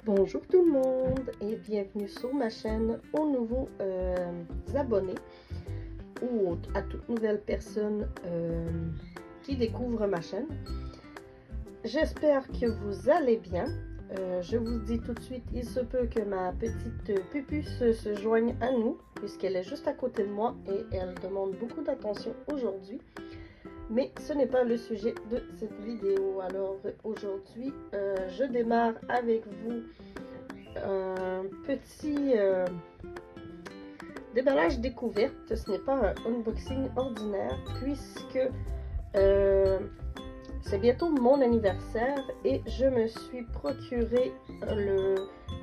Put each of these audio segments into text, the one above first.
Bonjour tout le monde et bienvenue sur ma chaîne aux nouveaux abonnés ou à toute nouvelle personne qui découvre ma chaîne. J'espère que vous allez bien. Je vous dis tout de suite, il se peut que ma petite pupuce se joigne à nous puisqu'elle est juste à côté de moi et elle demande beaucoup d'attention aujourd'hui. Mais ce n'est pas le sujet de cette vidéo. Alors aujourd'hui, je démarre avec vous un petit déballage découverte. Ce n'est pas un unboxing ordinaire puisque c'est bientôt mon anniversaire et je me suis procuré le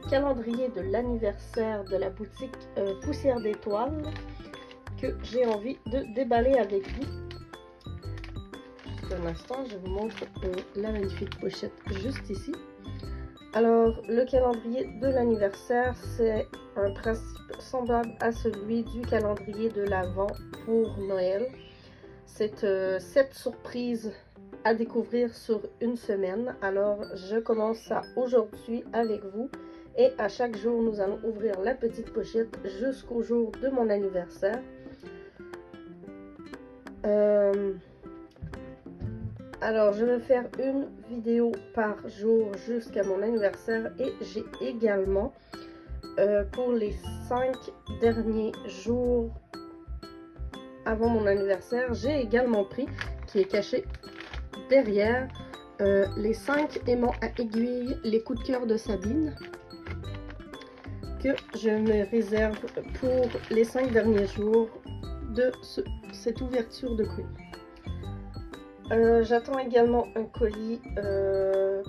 calendrier de l'anniversaire de la boutique Poussière d'étoiles que j'ai envie de déballer avec vous. Un instant, je vous montre la magnifique pochette juste ici. Alors, le calendrier de l'anniversaire, c'est un principe semblable à celui du calendrier de l'Avent pour Noël. C'est 7 surprises à découvrir sur une semaine. Alors, je commence ça aujourd'hui avec vous. Et à chaque jour, nous allons ouvrir la petite pochette jusqu'au jour de mon anniversaire. Alors, je vais faire une vidéo par jour jusqu'à mon anniversaire et j'ai également, pour les 5 derniers jours avant mon anniversaire, j'ai également pris, qui est caché derrière, les 5 aimants à aiguille, les coups de cœur de Sabine, que je me réserve pour les 5 derniers jours de cette ouverture de colis. J'attends également un colis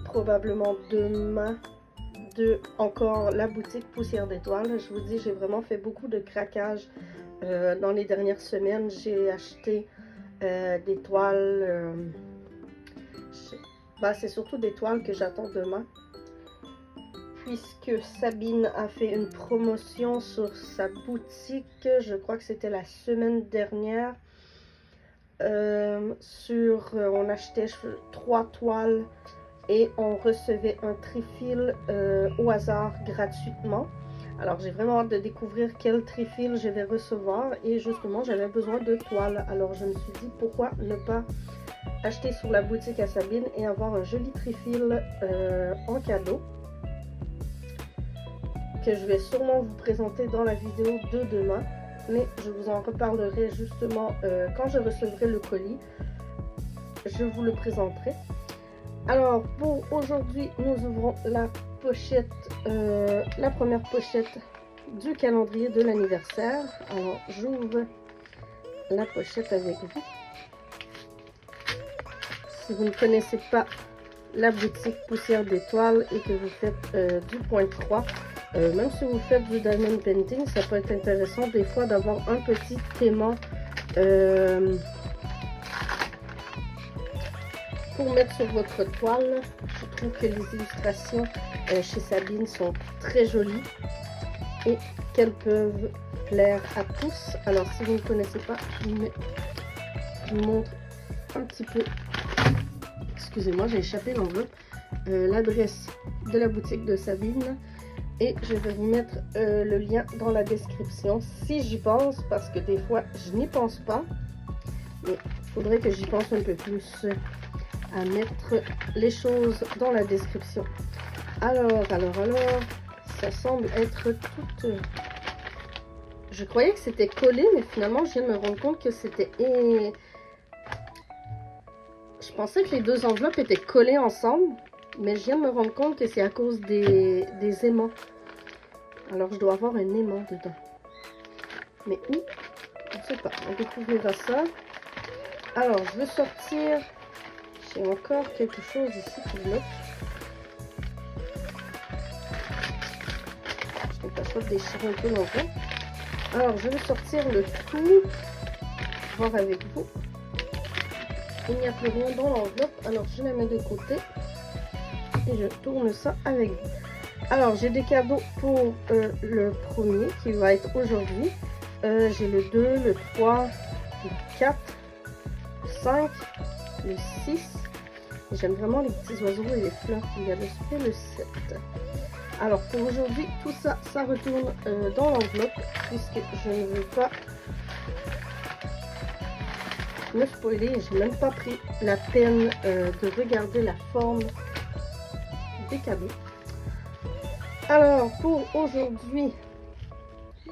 probablement demain de encore la boutique Poussière d'étoiles. Je vous dis, j'ai vraiment fait beaucoup de craquage dans les dernières semaines. J'ai acheté des toiles. C'est surtout des toiles que j'attends demain. Puisque Sabine a fait une promotion sur sa boutique, je crois que c'était la semaine dernière. On achetait 3 toiles et on recevait un trifil au hasard gratuitement. Alors j'ai vraiment hâte de découvrir quel trifil je vais recevoir et justement j'avais besoin de toiles. Alors je me suis dit pourquoi ne pas acheter sur la boutique à Sabine et avoir un joli trifil en cadeau que je vais sûrement vous présenter dans la vidéo de demain. Mais je vous en reparlerai justement quand je recevrai le colis. Je vous le présenterai. Alors pour aujourd'hui, nous ouvrons la pochette, la première pochette du calendrier de l'anniversaire. Alors j'ouvre la pochette avec vous. Si vous ne connaissez pas la boutique Poussière d'étoiles et que vous faites du point de croix, même si vous faites du diamond painting, ça peut être intéressant des fois d'avoir un petit aimant pour mettre sur votre toile. Je trouve que les illustrations chez Sabine sont très jolies et qu'elles peuvent plaire à tous. Alors si vous ne connaissez pas, je vous montre un petit peu, excusez-moi, j'ai échappé l'enveloppe, l'adresse de la boutique de Sabine. Et je vais vous mettre le lien dans la description si j'y pense, parce que des fois je n'y pense pas. Mais il faudrait que j'y pense un peu plus à mettre les choses dans la description. Alors, ça semble être tout... Je croyais que c'était collé, mais finalement je viens de me rendre compte que c'était... Je pensais que les deux enveloppes étaient collées ensemble. Mais je viens de me rendre compte que c'est à cause des aimants. Alors je dois avoir un aimant dedans. Mais où? Je ne sais pas. On découvrira ça. Alors je vais sortir. J'ai encore quelque chose ici qui bloque. Je n'ai pas choix de déchirer un peu l'enveloppe. Alors je vais sortir le tout. Voir avec vous. Il n'y a plus rien dans l'enveloppe. Alors je la mets de côté. Et je tourne ça avec vous. Alors j'ai des cadeaux pour le premier qui va être aujourd'hui. J'ai le 2, le 3, le 4, le 5, le 6. J'aime vraiment les petits oiseaux et les fleurs qu'il y a dessus. Et le 7. Alors pour aujourd'hui, tout ça, ça retourne dans l'enveloppe puisque je ne veux pas me spoiler. J'ai même pas pris la peine de regarder la forme des cadeaux. Alors pour aujourd'hui,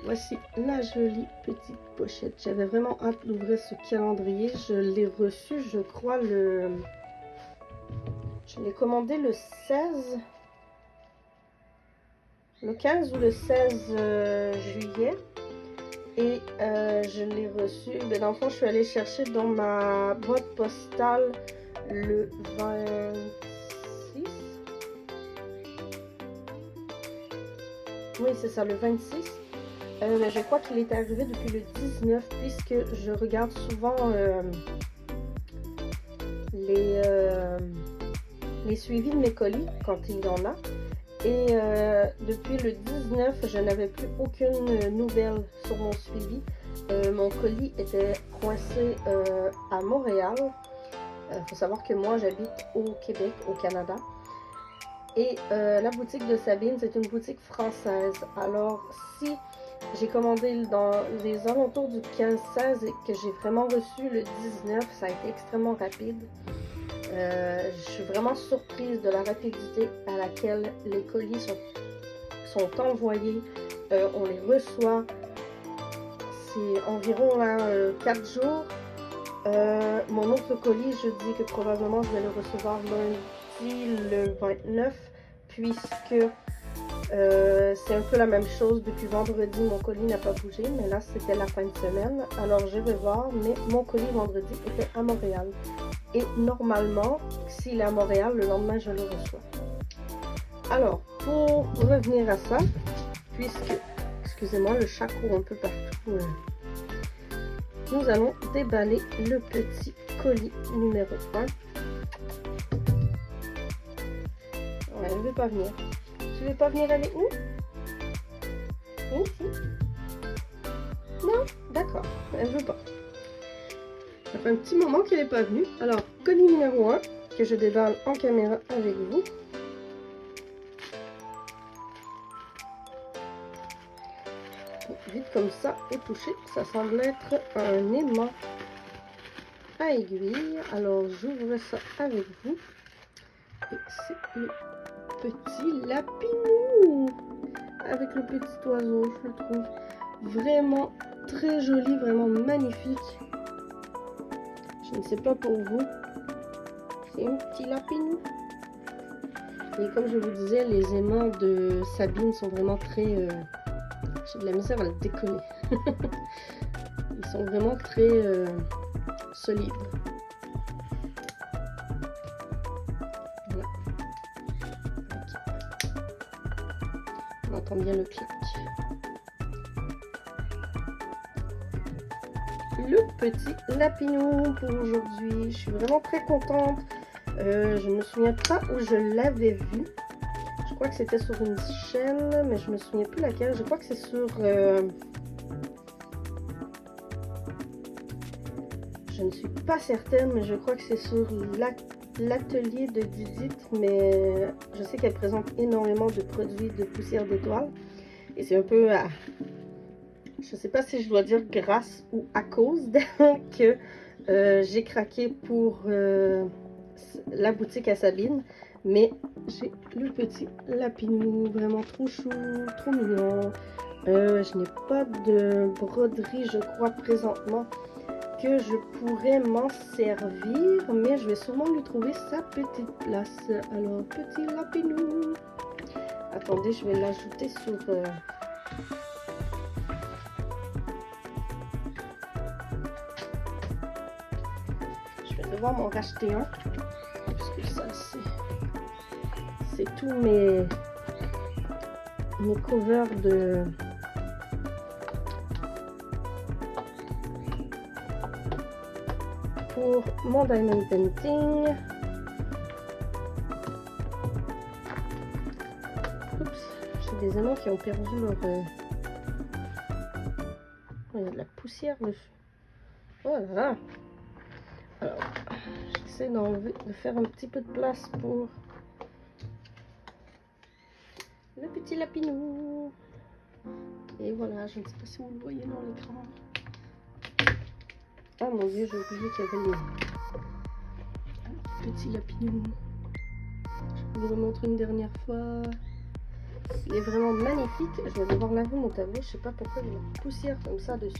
voici la jolie petite pochette. J'avais vraiment hâte d'ouvrir ce calendrier. Je l'ai reçu, je crois, je l'ai commandé le 16, le 15 ou le 16 juillet. Et je l'ai reçu, ben dans le fond, je suis allée chercher dans ma boîte postale le 26. Oui, c'est ça, le 26. Mais je crois qu'il est arrivé depuis le 19 puisque je regarde souvent les suivis de mes colis quand il y en a. Et depuis le 19, je n'avais plus aucune nouvelle sur mon suivi. Mon colis était coincé à Montréal. Il faut savoir que moi, j'habite au Québec, au Canada. Et la boutique de Sabine, c'est une boutique française. Alors, si j'ai commandé dans les alentours du 15-16 et que j'ai vraiment reçu le 19, ça a été extrêmement rapide. Je suis vraiment surprise de la rapidité à laquelle les colis sont envoyés. On les reçoit. C'est environ là, 4 jours. Mon autre colis, je dis que probablement je vais le recevoir lundi le 29 puisque c'est un peu la même chose. Depuis vendredi, mon colis n'a pas bougé, mais là c'était la fin de semaine. Alors je vais voir, mais mon colis vendredi était à Montréal. Et normalement, s'il est à Montréal, le lendemain, je le reçois. Alors, pour revenir à ça, puisque, excusez-moi, le chat court un peu partout, nous allons déballer le petit colis numéro 1. Ouais, elle ne veut pas venir. Tu veux pas venir avec nous? Oui, si. Non? D'accord, elle ne veut pas. Ça fait un petit moment qu'elle n'est pas venue. Alors, colis numéro 1, que je déballe en caméra avec vous. Vite comme ça, au toucher, ça semble être un aimant à aiguille. Alors, j'ouvre ça avec vous. Et c'est le petit lapinou avec le petit oiseau, je le trouve vraiment très joli, vraiment magnifique. Je ne sais pas pour vous, c'est un petit lapinou. Et comme je vous disais, les aimants de Sabine sont vraiment très... j'ai de la misère à le décoller. Ils sont vraiment très solides. Voilà. Okay. On entend bien le clic. Le petit lapinou pour aujourd'hui. Je suis vraiment très contente. Je ne me souviens pas où je l'avais vu. Je crois que c'était sur une chaîne, mais je me souviens plus laquelle. Je crois que c'est sur... je ne suis pas certaine, mais je crois que c'est sur l'atelier de Didite. Mais je sais qu'elle présente énormément de produits de poussière d'étoiles. Et c'est un peu... je ne sais pas si je dois dire grâce ou à cause que j'ai craqué pour la boutique à Sabine. Mais j'ai le petit lapinou, vraiment trop chou, trop mignon. Je n'ai pas de broderie, je crois, présentement, que je pourrais m'en servir. Mais je vais sûrement lui trouver sa petite place. Alors, petit lapinou. Attendez, je vais l'ajouter sur... je vais devoir m'en racheter un. Parce que ça, c'est tous mes covers pour mon diamond painting. Oups, j'ai des aimants qui ont perdu leur... il y a de la poussière dessus. Oh là là. Alors, j'essaie de faire un petit peu de place pour le petit lapinou. Et voilà, je ne sais pas si vous le voyez dans l'écran. Ah mon dieu, j'ai oublié qu'il y avait les petits lapinous. Je vous le montre une dernière fois. Il est vraiment magnifique. Je vais devoir laver mon tableau. Je sais pas pourquoi il y a une poussière comme ça dessus.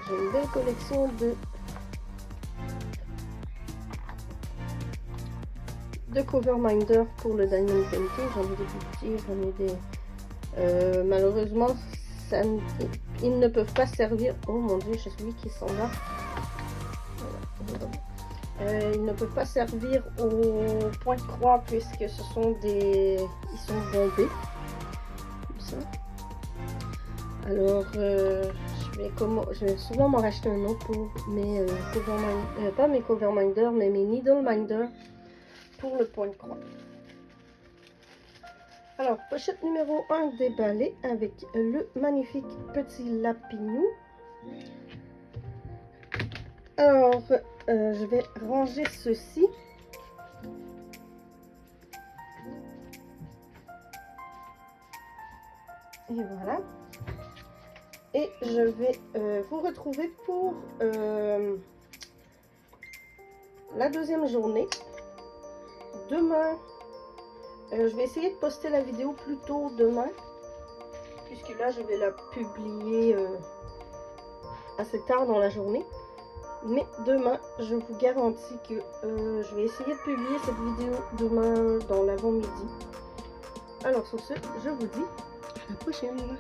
J'ai une belle collection de cover minder pour le diamond painting. J'en ai des petits, j'en ai des... malheureusement, ils ne peuvent pas servir. Oh mon dieu, j'ai celui qui s'en va. Voilà. Ils ne peuvent pas servir au point de croix puisque ce sont des... Ils sont bombés. Comme ça. Alors, je vais souvent m'en racheter un autre pour mes cover minder, pas mes cover minder, mais mes needle minder pour le point de croix. Alors, pochette numéro 1 déballée avec le magnifique petit lapinou. Alors, je vais ranger ceci. Et voilà. Et je vais vous retrouver pour la deuxième journée. Demain, je vais essayer de poster la vidéo plus tôt demain, puisque là, je vais la publier assez tard dans la journée. Mais demain, je vous garantis que je vais essayer de publier cette vidéo demain dans l'avant-midi. Alors sur ce, je vous dis à la prochaine.